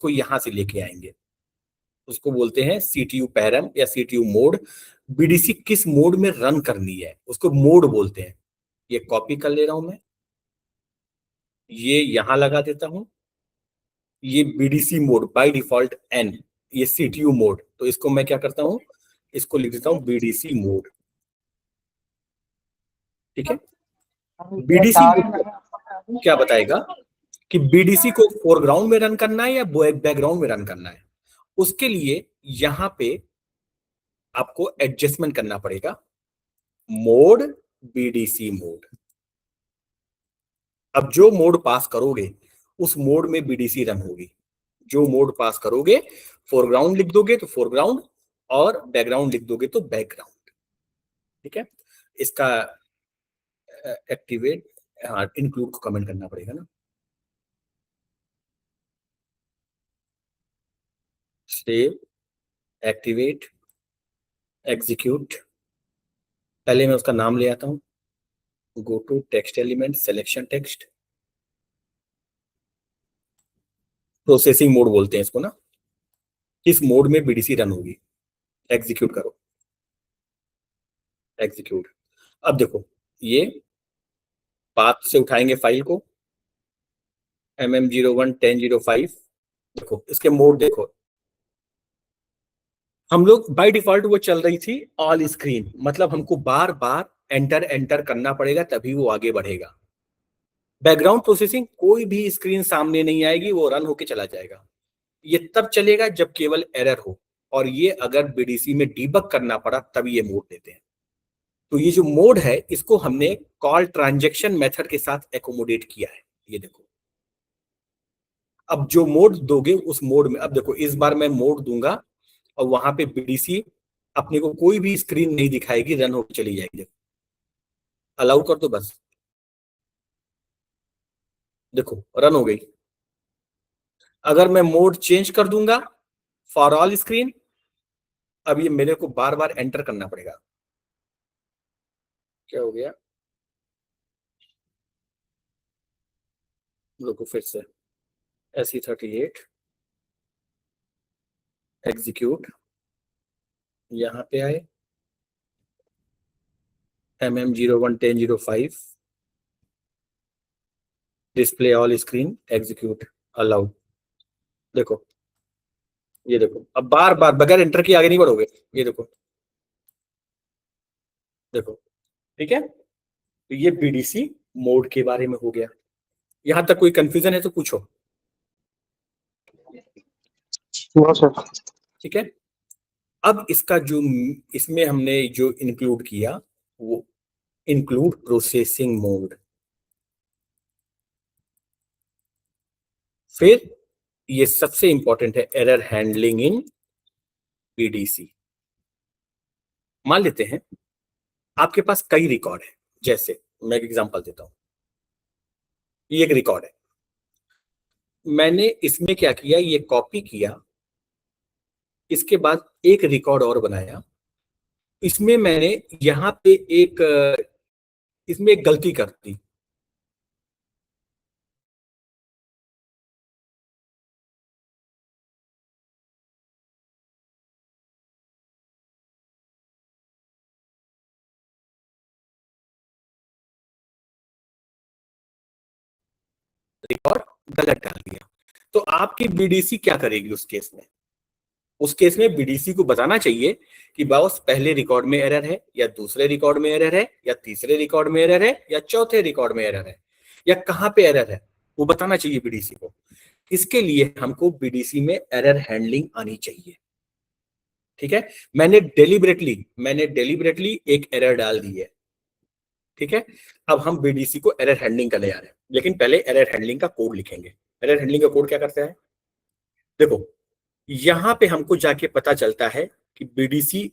को यहां से लेके आएंगे, उसको बोलते हैं सीटीयू पैरम या सीटीयू मोड। बीडीसी किस मोड में रन करनी है उसको मोड बोलते हैं। ये कॉपी कर ले रहा हूं मैं, ये यहां लगा देता हूं। ये BDC mode by default N, ये सीटीयू मोड, तो इसको मैं क्या करता हूं, इसको लिख देता हूं बीडीसी मोड। ठीक है, बीडीसी मोड क्या बताएगा कि बीडीसी को फोरग्राउंड में रन करना है या बैकग्राउंड में रन करना है। उसके लिए यहां पे आपको एडजस्टमेंट करना पड़ेगा, मोड बीडीसी मोड। अब जो मोड पास करोगे उस मोड में बीडीसी रन होगी। जो मोड पास करोगे, फोरग्राउंड लिख दोगे तो फोरग्राउंड, और बैकग्राउंड लिख दोगे तो बैकग्राउंड। ठीक है, इसका एक्टिवेट, हाँ इंक्लूड को कमेंट करना पड़ेगा ना। Save, activate, execute. पहले मैं उसका नाम ले आता हूं, go to text element, selection text, processing mode बोलते हैं इसको ना। किस मोड में बीडीसी रन होगी, एग्जीक्यूट करो, एग्जीक्यूट। अब देखो, ये पाथ से उठाएंगे फाइल को, mm011005। देखो इसके मोड देखो, हम लोग बाय डिफॉल्ट वो चल रही थी ऑल स्क्रीन, मतलब हमको बार बार एंटर एंटर करना पड़ेगा तभी वो आगे बढ़ेगा। बैकग्राउंड प्रोसेसिंग, कोई भी स्क्रीन सामने नहीं आएगी, वो रन होके चला जाएगा। ये तब चलेगा जब केवल एरर हो, और ये अगर बीडीसी में डीबग करना पड़ा तभी ये मोड देते हैं। तो ये जो मोड है इसको हमने कॉल ट्रांजैक्शन मेथड के साथ एकोमोडेट किया है। ये देखो, अब जो मोड दोगे उस मोड में, अब देखो इस बार मैं मोड दूंगा और वहां पे बीडीसी अपने को कोई भी स्क्रीन नहीं दिखाएगी, रन होकर चली जाएगी। अलाउ कर दो बस, देखो रन हो गई। अगर मैं मोड चेंज कर दूंगा फॉर ऑल स्क्रीन, अब ये मेरे को बार बार एंटर करना पड़ेगा। क्या हो गया, देखो फिर से SE38 एग्जीक्यूट, यहाँ पे आए MM011005 display all screen, execute, allow. देखो, ये देखो अब बार बार बगैर एंटर किए आगे नहीं बढ़ोगे। ये देखो, देखो, ठीक है। तो ये बीडीसी मोड के बारे में हो गया। यहां तक कोई कंफ्यूजन है तो पूछो। No sir. ठीक है, अब इसका जो, इसमें हमने जो इंक्लूड किया वो इंक्लूड प्रोसेसिंग मोड। फिर ये सबसे इंपॉर्टेंट है, एरर हैंडलिंग इन बीडीसी। मान लेते हैं आपके पास कई रिकॉर्ड है, जैसे मैं एक एग्जांपल देता हूं, ये एक रिकॉर्ड है, मैंने इसमें क्या किया, ये कॉपी किया, इसके बाद एक रिकॉर्ड और बनाया। इसमें मैंने यहां पे एक इसमें एक गलती कर दी। रिकॉर्ड गलत डाल दिया, तो आपकी बीडीसी क्या करेगी उस केस में, उस केस में बीडीसी को बताना चाहिए कि बॉस पहले रिकॉर्ड में एरर है, या दूसरे रिकॉर्ड में एरर है, या तीसरे रिकॉर्ड में एरर है, या चौथे रिकॉर्ड में एरर है, या कहां पे एरर है, वो बताना चाहिए बीडीसी को। इसके लिए हमको बीडीसी में एरर हैंडलिंग आनी चाहिए। ठीक है, मैंने डेलिबरेटली एक एरर डाल दी है। ठीक है, अब हम बीडीसी को एरर हैंडलिंग करने जा रहे हैं, लेकिन पहले एरर हैंडलिंग का कोड लिखेंगे। एरर हैंडलिंग का कोड क्या करता है, देखो यहां पे हमको जाके पता चलता है कि बीडीसी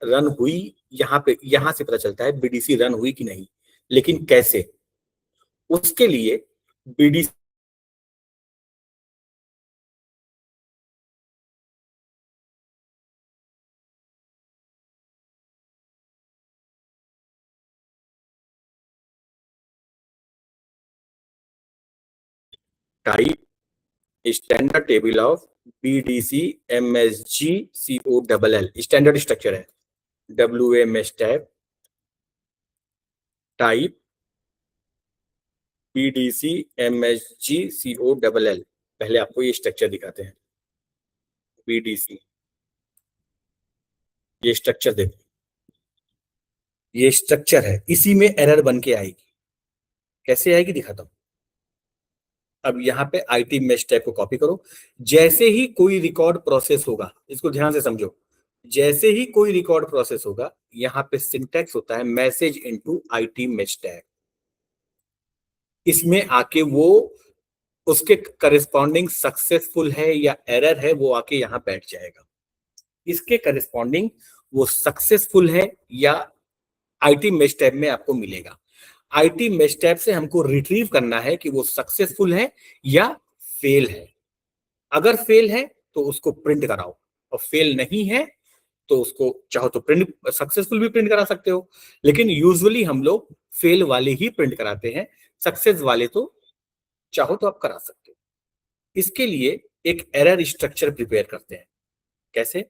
रन हुई, यहां पे, यहां से पता चलता है बीडीसी रन हुई कि नहीं, लेकिन कैसे, उसके लिए BDC type standard table of BDC MSG COLL, standard structure है। WA mesh type BDC MSG COLL। पहले आपको ये स्ट्रक्चर दिखाते हैं। BDC, ये स्ट्रक्चर देखो, ये स्ट्रक्चर है, इसी में एरर बन के आएगी। कैसे आएगी दिखाता हूं। अब यहाँ पे IT मेश टैब को कॉपी करो। जैसे ही कोई रिकॉर्ड प्रोसेस होगा, इसको ध्यान से समझो, जैसे ही कोई रिकॉर्ड प्रोसेस होगा, यहाँ पे सिंटैक्स होता है message into IT mesh tab. इसमें आके वो उसके करेस्पॉन्डिंग सक्सेसफुल है या एरर है, वो आके यहाँ बैठ जाएगा। इसके करेस्पॉन्डिंग वो सक्सेसफुल है या IT मेश टैब में आपको मिलेगा। IT मेश टैब से हमको रिट्रीव करना है कि वो सक्सेसफुल है या फेल है। अगर फेल है तो उसको प्रिंट कराओ, और फेल नहीं है तो उसको चाहो तो प्रिंट सक्सेसफुल भी प्रिंट करा सकते हो, लेकिन यूजुअली हम लोग फेल वाले ही प्रिंट कराते हैं। सक्सेस वाले तो चाहो तो आप करा सकते हो। इसके लिए एक एरर स्ट्रक्चर प्रिपेयर करते हैं। कैसे?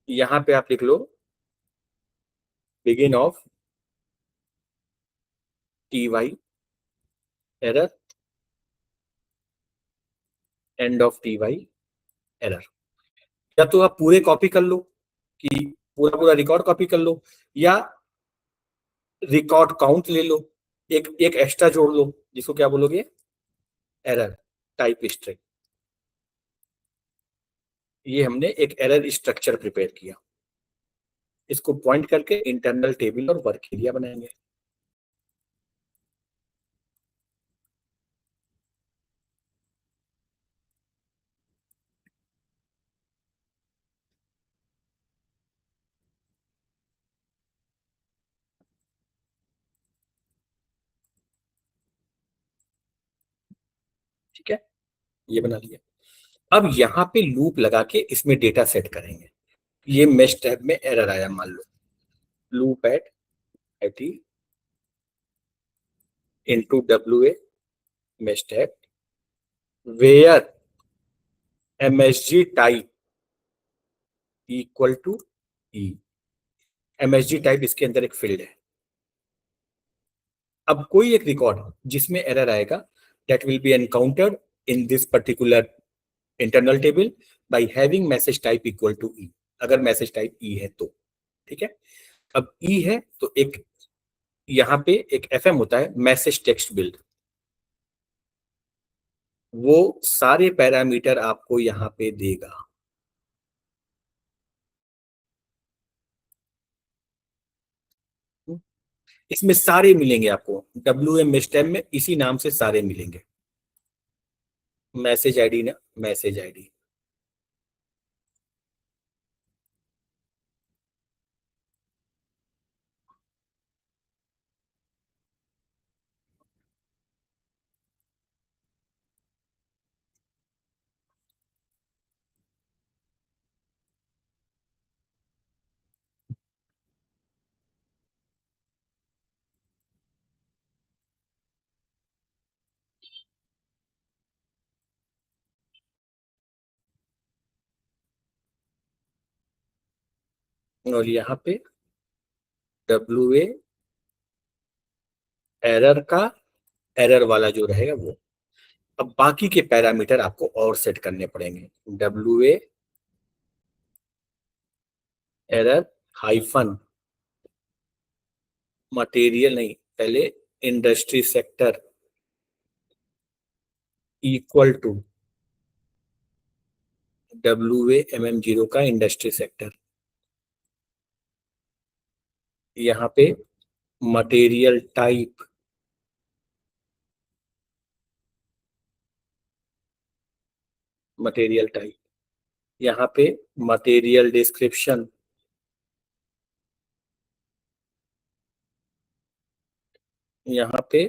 यहां पे आप लिख लो begin of TY error, end of TY error. या तो आप पूरे कॉपी कर लो कि पूरा पूरा रिकॉर्ड कॉपी कर लो, या रिकॉर्ड काउंट ले लो, एक एक एक्स्ट्रा जोड़ लो, जिसको क्या बोलोगे, एरर टाइप स्ट्रिंग। ये हमने एक एरर स्ट्रक्चर प्रिपेयर किया। इसको पॉइंट करके इंटरनल टेबल और वर्क एरिया बनाएंगे। ठीक है, ये बना लिया। अब यहाँ पे लूप लगा के इसमें डेटा सेट करेंगे। ये मेश टैब में एरर आया, मान लो loop at IT into WA mesh tab where MSG type equal to E। MSG type इसके अंदर एक फील्ड है। अब कोई एक रिकॉर्ड जिसमें एरर आएगा, that will be encountered in this particular internal table by having message type equal to E। अगर मैसेज टाइप E है तो ठीक है। अब E है तो एक यहाँ पे एक FM होता है, मैसेज टेक्स्ट बिल्ड। वो सारे पैरामीटर आपको यहाँ पे देगा। इसमें सारे मिलेंगे आपको, WM स्टेम में इसी नाम से सारे मिलेंगे। मैसेज आईडी ना, मैसेज आईडी। और यहाँ पे WA एरर का एरर वाला जो रहेगा वो। अब बाकी के पैरामीटर आपको और सेट करने पड़ेंगे। WA एरर हाइफन मटेरियल नहीं, पहले industry sector equal to WA का इंडस्ट्री सेक्टर। यहाँ पे मटेरियल टाइप मटेरियल टाइप, यहाँ पे मटेरियल डिस्क्रिप्शन, यहाँ पे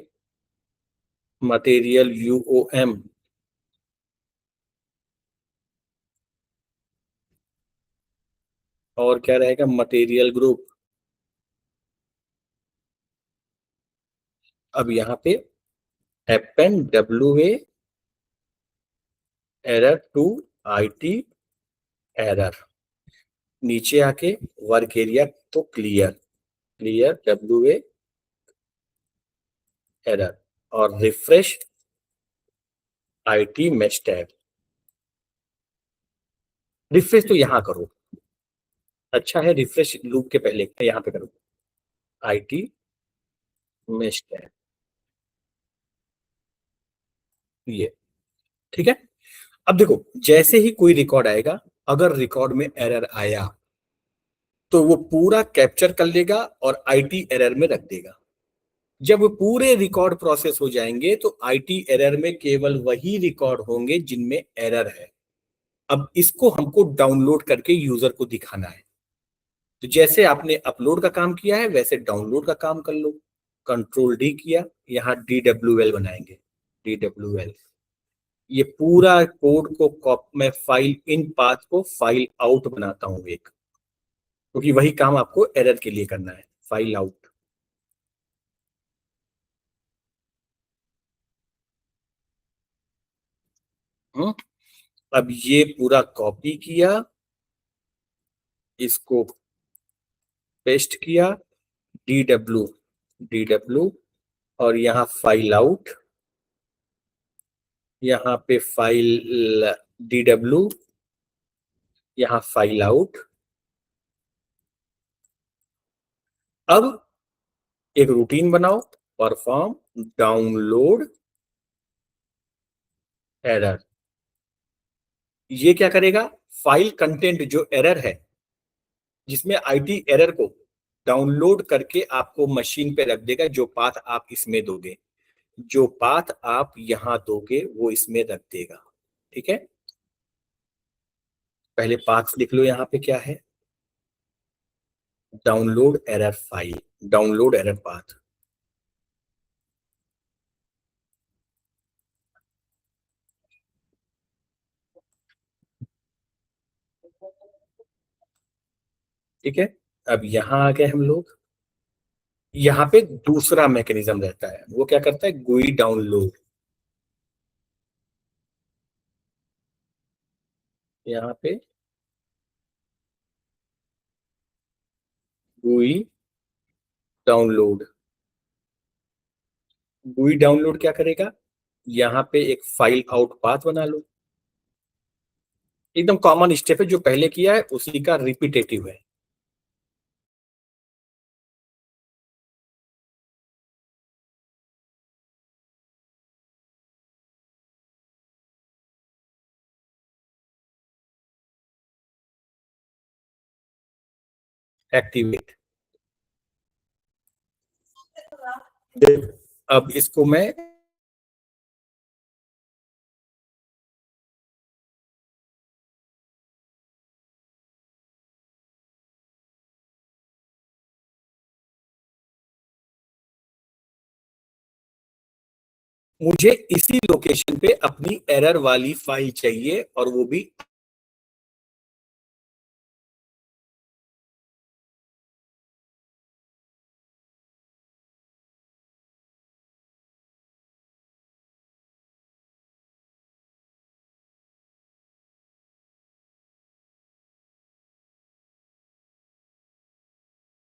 मटेरियल UOM, और क्या रहेगा, मटेरियल ग्रुप। अब यहाँ पे append WA error to IT error, नीचे आके वर्क एरिया तो क्लियर WA एरर और refresh IT mesh tab. Refresh तो यहां करो, अच्छा है, रिफ्रेश लूप के पहले यहां पे करो IT मेश टैब, ये ठीक है। अब देखो जैसे ही कोई रिकॉर्ड आएगा, अगर रिकॉर्ड में एरर आया तो वो पूरा कैप्चर कर लेगा और IT एरर में रख देगा। जब पूरे रिकॉर्ड प्रोसेस हो जाएंगे तो IT एरर में केवल वही रिकॉर्ड होंगे जिनमें एरर है। अब इसको हमको डाउनलोड करके यूजर को दिखाना है। तो जैसे आपने अपलोड का काम किया है वैसे डाउनलोड का काम कर लो। कंट्रोल D किया, यहाँ DWL बनाएंगे, DWL। ये पूरा कोड को मैं फाइल इन पाथ को फाइल आउट बनाता हूं एक, क्योंकि वही काम आपको एरर के लिए करना है, फाइल आउट। अब ये पूरा कॉपी किया, इसको पेस्ट किया, DW और यहाँ फाइल आउट, यहाँ पे फाइल DW, यहाँ फाइल आउट। अब एक रूटीन बनाओ, परफॉर्म डाउनलोड एरर। ये क्या करेगा, फाइल कंटेंट जो एरर है जिसमें IT एरर को डाउनलोड करके आपको मशीन पे रख देगा। जो पाथ आप इसमें दोगे, जो पाथ आप यहां दोगे वो इसमें रख देगा। ठीक है, पहले पाथ लिख लो, यहां पे क्या है, download error file, download error path. ठीक है, अब यहां आ गए हम लोग। यहाँ पे दूसरा मैकेनिज्म रहता है, वो क्या करता है, GUI डाउनलोड। यहाँ पे GUI डाउनलोड, GUI डाउनलोड क्या करेगा, यहाँ पे एक फाइल आउट पाथ बना लो। एकदम कॉमन स्टेप है, जो पहले किया है उसी का रिपीटेटिव है। एक्टिवेट, अब इसको मैं मुझे इसी लोकेशन पे अपनी एरर वाली फाइल चाहिए, और वो भी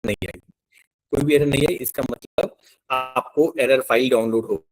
नहीं आई, कोई भी एरर नहीं आई, इसका मतलब आपको एरर फाइल डाउनलोड हो